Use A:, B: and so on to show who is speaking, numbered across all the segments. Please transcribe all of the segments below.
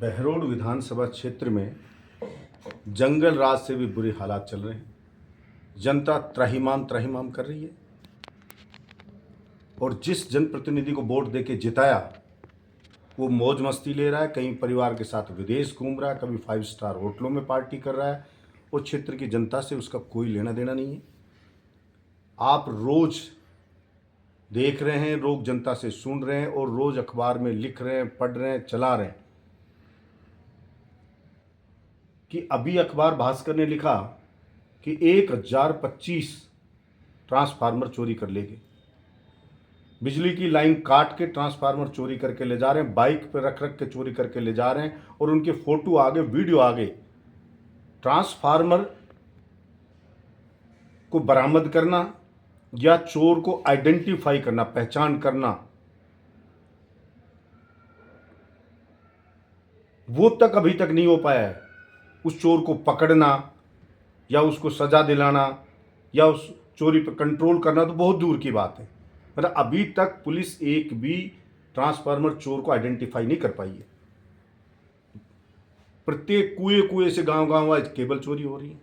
A: बहरोड विधानसभा क्षेत्र में जंगल राज से भी बुरे हालात चल रहे हैं। जनता त्राहिमाम त्राहिमाम कर रही है और जिस जनप्रतिनिधि को वोट देके जिताया वो मौज मस्ती ले रहा है, कहीं परिवार के साथ विदेश घूम रहा है, कभी 5 स्टार होटलों में पार्टी कर रहा है और क्षेत्र की जनता से उसका कोई लेना देना नहीं है। आप रोज देख रहे हैं, लोग जनता से सुन रहे हैं और रोज अखबार में लिख रहे हैं, पढ़ रहे हैं, चला रहे हैं कि अभी अखबार भास्कर ने लिखा कि 1025 ट्रांसफार्मर चोरी कर ले गए। बिजली की लाइन काट के ट्रांसफार्मर चोरी करके ले जा रहे हैं, बाइक पर रख रख के चोरी करके ले जा रहे हैं और उनके फोटो आगे, वीडियो आगे। ट्रांसफार्मर को बरामद करना या चोर को आइडेंटिफाई करना, पहचान करना, वो तक अभी तक नहीं हो पाया है। उस चोर को पकड़ना या उसको सजा दिलाना या उस चोरी पर कंट्रोल करना तो बहुत दूर की बात है। मतलब अभी तक पुलिस एक भी ट्रांसफार्मर चोर को आइडेंटिफाई नहीं कर पाई है। प्रत्येक कुएं कुएं से गांव गांव आज केबल चोरी हो रही है।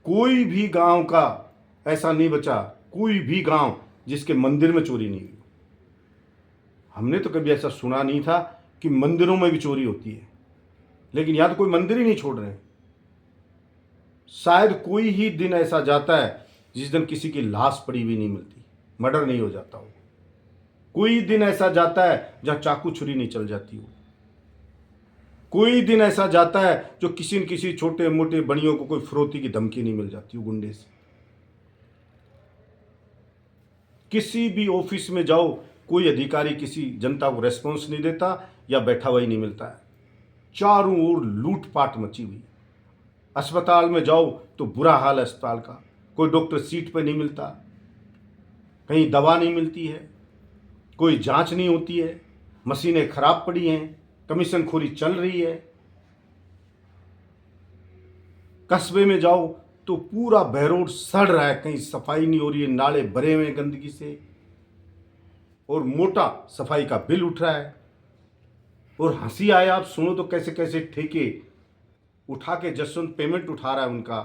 A: कोई भी गांव का ऐसा नहीं बचा, कोई भी गांव जिसके मंदिर में चोरी नहीं हुई। हमने तो कभी ऐसा सुना नहीं था कि मंदिरों में भी चोरी होती है, लेकिन यहां तो कोई मंदिर ही नहीं छोड़ रहे हैं। शायद कोई ही दिन ऐसा जाता है जिस दिन किसी की लाश पड़ी हुई नहीं मिलती, मर्डर नहीं हो जाता हो। कोई दिन ऐसा जाता है जहां चाकू छुरी नहीं चल जाती हो। कोई दिन ऐसा जाता है जो किसी न किसी छोटे मोटे बनियों को कोई फिरौती की धमकी नहीं मिल जाती हो गुंडे से। किसी भी ऑफिस में जाओ, कोई अधिकारी किसी जनता को रेस्पॉन्स नहीं देता या बैठा हुआ ही नहीं मिलता है। चारों ओर लूटपाट मची हुई। अस्पताल में जाओ तो बुरा हाल है अस्पताल का, कोई डॉक्टर सीट पर नहीं मिलता, कहीं दवा नहीं मिलती है, कोई जांच नहीं होती है, मशीनें खराब पड़ी हैं, कमीशन खोरी चल रही है। कस्बे में जाओ तो पूरा बहरोड सड़ रहा है, कहीं सफाई नहीं हो रही है, नाले भरे हुए हैं गंदगी से और मोटा सफाई का बिल उठ रहा है। और हंसी आए आप सुनो तो कैसे कैसे ठेके उठा के जसवंत पेमेंट उठा रहा है उनका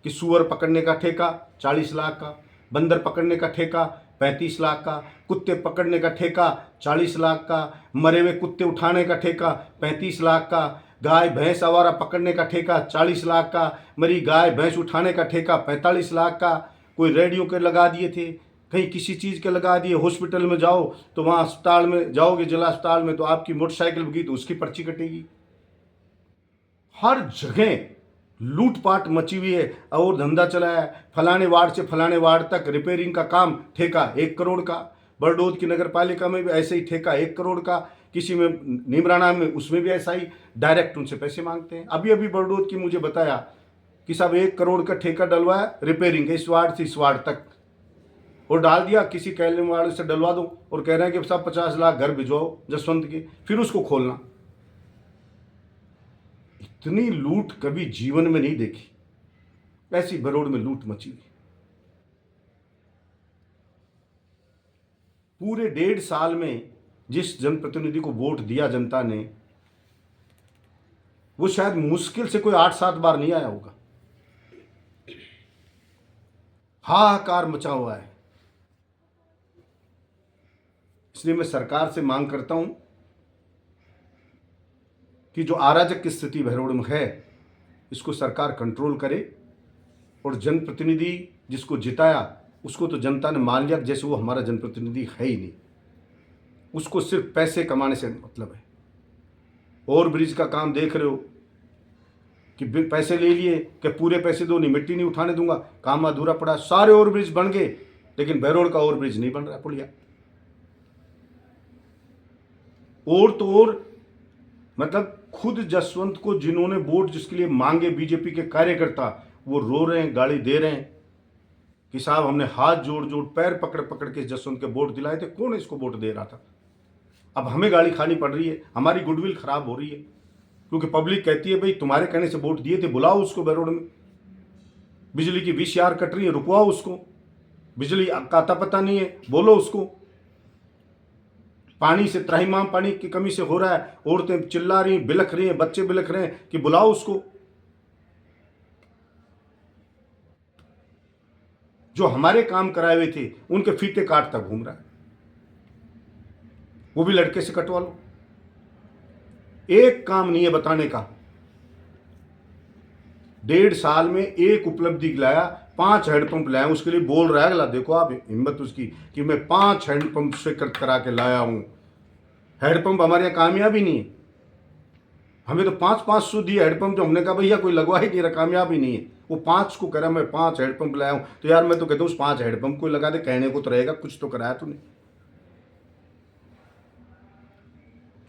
A: कि सुअर पकड़ने का ठेका 40 लाख का, बंदर पकड़ने का ठेका 35 लाख का, कुत्ते पकड़ने का ठेका 40 लाख का, मरे हुए कुत्ते उठाने का ठेका 35 लाख का, गाय भैंस आवारा पकड़ने का ठेका 40 लाख का, मरी गाय भैंस उठाने का ठेका 45 लाख का। कोई रेडियो के लगा दिए थे, कहीं किसी चीज़ के लगा दिए। हॉस्पिटल में जाओ तो वहाँ अस्पताल में जाओगे, जिला अस्पताल में, तो आपकी मोटरसाइकिल भगी तो उसकी पर्ची कटेगी। हर जगह लूटपाट मची हुई है और धंधा चला है। फलाने वार्ड से फलाने वार्ड तक रिपेयरिंग का काम ठेका 1 करोड़ का। बरडोद की नगर पालिका में भी ऐसे ही ठेका 1 करोड़ का, किसी में नीमराना में उसमें भी ऐसा ही, डायरेक्ट उनसे पैसे मांगते हैं। अभी अभी बरडोद की मुझे बताया कि साहब 1 करोड़ का ठेका डलवाया रिपेयरिंग का, इस वार्ड से इस वार्ड तक, और डाल दिया किसी कैले वार्ड से डलवा दो और कह रहे हैं कि साहब 50 लाख घर भिजवाओ जसवंत के, फिर उसको खोलना। इतनी लूट कभी जीवन में नहीं देखी, ऐसी बरोड़ में लूट मची हुई। पूरे 1.5 साल में जिस जनप्रतिनिधि को वोट दिया जनता ने, वो शायद मुश्किल से कोई 8-7 बार नहीं आया होगा। हाहाकार मचा हुआ है। इसलिए मैं सरकार से मांग करता हूं कि जो अराजक की स्थिति बहरोड में है, इसको सरकार कंट्रोल करे और जनप्रतिनिधि जिसको जिताया उसको तो जनता ने मान लिया जैसे वो हमारा जनप्रतिनिधि है ही नहीं। उसको सिर्फ पैसे कमाने से मतलब है। ओवर ब्रिज का काम देख रहे हो कि पैसे ले लिए कि पूरे पैसे दो, नहीं मिट्टी नहीं उठाने दूंगा, काम अधूरा पड़ा। सारे ओवर ब्रिज बन गए लेकिन बहरोड का ओवर ब्रिज नहीं बन रहा, पुलिया। और तो और मतलब खुद जसवंत को जिन्होंने वोट जिसके लिए मांगे, बीजेपी के कार्यकर्ता, वो रो रहे हैं, गाली दे रहे हैं कि साहब हमने हाथ जोड़ जोड़ पैर पकड़ पकड़ के जसवंत के वोट दिलाए थे, कौन इसको वोट दे रहा था। अब हमें गाली खानी पड़ रही है, हमारी गुडविल खराब हो रही है, क्योंकि पब्लिक कहती है भाई तुम्हारे कहने से वोट दिए थे, बुलाओ उसको बहरोड में। बिजली की VCR कट रही है, रुकवाओ उसको। बिजली का अता पता नहीं है, बोलो उसको। पानी से त्राहिमाम पानी की कमी से हो रहा है, औरतें चिल्ला रही, बिलख रही हैं, बच्चे बिलख रहे हैं कि बुलाओ उसको। जो हमारे काम कराए हुए थे उनके फीते काटता घूम रहा है, वो भी लड़के से कटवा लो। एक काम नहीं है बताने का। 1.5 साल में एक उपलब्धि लाया, 5 हैंडपंप लाया, उसके लिए बोल रहा है अगला, देखो आप हिम्मत उसकी कि मैं 5 हैंडपंप स्वीकृत करा के लाया हूं। हैंडपंप हमारे यहाँ कामयाब ही नहीं है। हमें तो 500 दिए हैंडपंप, जो हमने कहा भैया कोई लगवा ही नहीं रहा, कामयाब ही नहीं है। वो 5 को कह रहा मैं 5 हैंडपंप लाया हूं। तो यार मैं तो कहता हूँ उस 5 हैंडपंप को लगा दे, कहने को तो रहेगा, कुछ तो कराया तूने।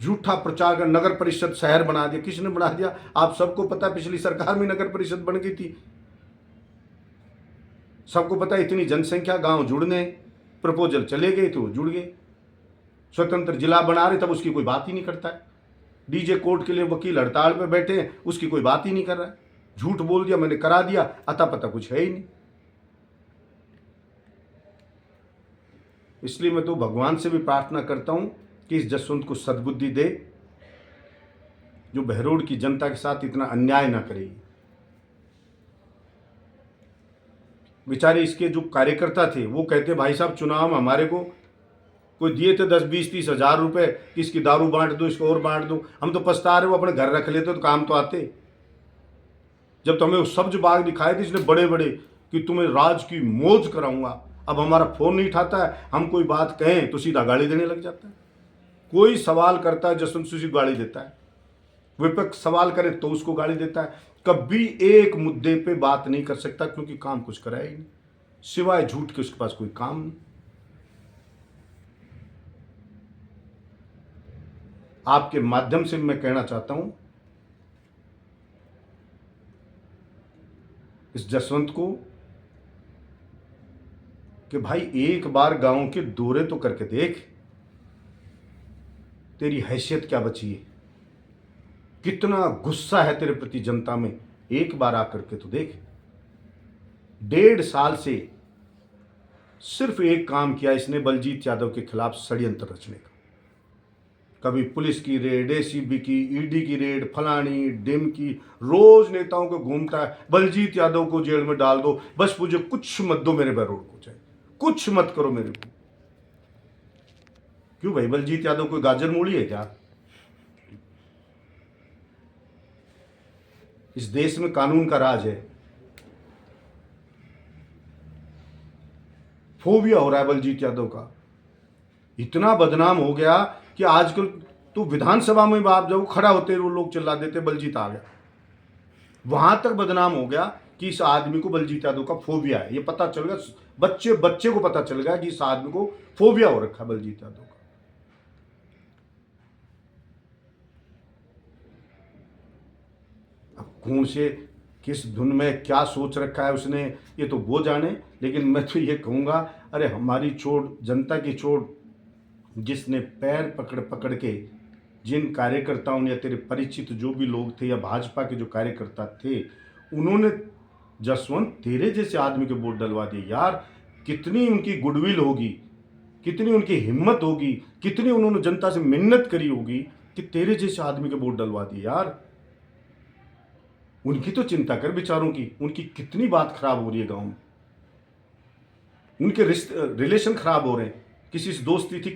A: झूठा प्रचार कर, नगर परिषद शहर बना दिया। किसने बना दिया? आप सबको पता है, पिछली सरकार में नगर परिषद बन गई थी। सबको पता है, इतनी जनसंख्या, गांव जुड़ने, प्रपोजल चले गए तो जुड़ गए। स्वतंत्र जिला बना रहे तब उसकी कोई बात ही नहीं करता है। डीजे कोर्ट के लिए वकील हड़ताल पे बैठे हैं, उसकी कोई बात ही नहीं कर रहा है। झूठ बोल दिया मैंने करा दिया, अता पता कुछ है ही नहीं। इसलिए मैं तो भगवान से भी प्रार्थना करता हूं कि इस जसवंत को सद्बुद्धि दे, जो बहरोड की जनता के साथ इतना अन्याय ना करेगी। बेचारे इसके जो कार्यकर्ता थे वो कहते भाई साहब चुनाव में हमारे को कोई दिए थे 10-20-30 हजार रुपए कि इसकी दारू बांट दो, इसको और बांट दो। हम तो पछता रहे, वो अपने घर रख लेते तो काम तो आते। जब तो हमें वो सब्ज बाग दिखाए थे इसने बड़े बड़े कि तुम्हें राज की मौज कराऊंगा, अब हमारा फोन नहीं उठाता है। हम कोई बात कहें तो सीधा गाली देने लग जाता है। कोई सवाल करता है जसवंत सिंह गाली देता है, विपक्ष सवाल करे तो उसको गाली देता है। कभी एक मुद्दे पे बात नहीं कर सकता क्योंकि काम कुछ कराया ही नहीं, सिवाय झूठ के उसके पास कोई काम नहीं। आपके माध्यम से मैं कहना चाहता हूं इस जसवंत को कि भाई एक बार गांव के दौरे तो करके देख, तेरी हैसियत क्या बची है, कितना गुस्सा है तेरे प्रति जनता में, एक बार आकर के तो देख। 1.5 साल से सिर्फ एक काम किया इसने, बलजीत यादव के खिलाफ षड्यंत्र रचने का। कभी पुलिस की रेड, एसीबी की, ईडी की रेड, फलानी डिम की, रोज नेताओं को घूमता है, बलजीत यादव को जेल में डाल दो, बस मुझे कुछ मत दो, मेरे बहरोड को चाहिए, कुछ मत करो मेरे को। क्यों भाई, बलजीत यादव कोई गाजर मूली है क्या? इस देश में कानून का राज है। फोबिया हो रहा है बलजीत यादव का, इतना बदनाम हो गया कि आजकल तो विधानसभा में आप जब खड़ा होते वो लोग चिल्ला देते बलजीत आ गया। वहां तक बदनाम हो गया कि इस आदमी को बलजीत यादव का फोबिया है। ये पता चल गया, बच्चे बच्चे को पता चल गया कि इस आदमी को फोबिया हो रखा है बलजीत यादव का। अब कौन से किस धुन में क्या सोच रखा है उसने, ये तो वो जाने। लेकिन मैं तो ये कहूँगा, अरे हमारी चोट, जनता की चोट, जिसने पैर पकड़ पकड़ के, जिन कार्यकर्ताओं ने, या तेरे परिचित जो भी लोग थे या भाजपा के जो कार्यकर्ता थे, उन्होंने जसवंत तेरे जैसे आदमी के वोट डलवा दिए। यार कितनी उनकी गुडविल होगी, कितनी उनकी हिम्मत होगी, कितनी उन्होंने जनता से मिन्नत करी होगी कि तेरे जैसे आदमी के वोट डलवा दिए। यार उनकी तो चिंता कर बेचारों की, उनकी कितनी बात खराब हो रही है गांव में, उनके रिलेशन खराब हो रहे हैं, किसी से दोस्ती थी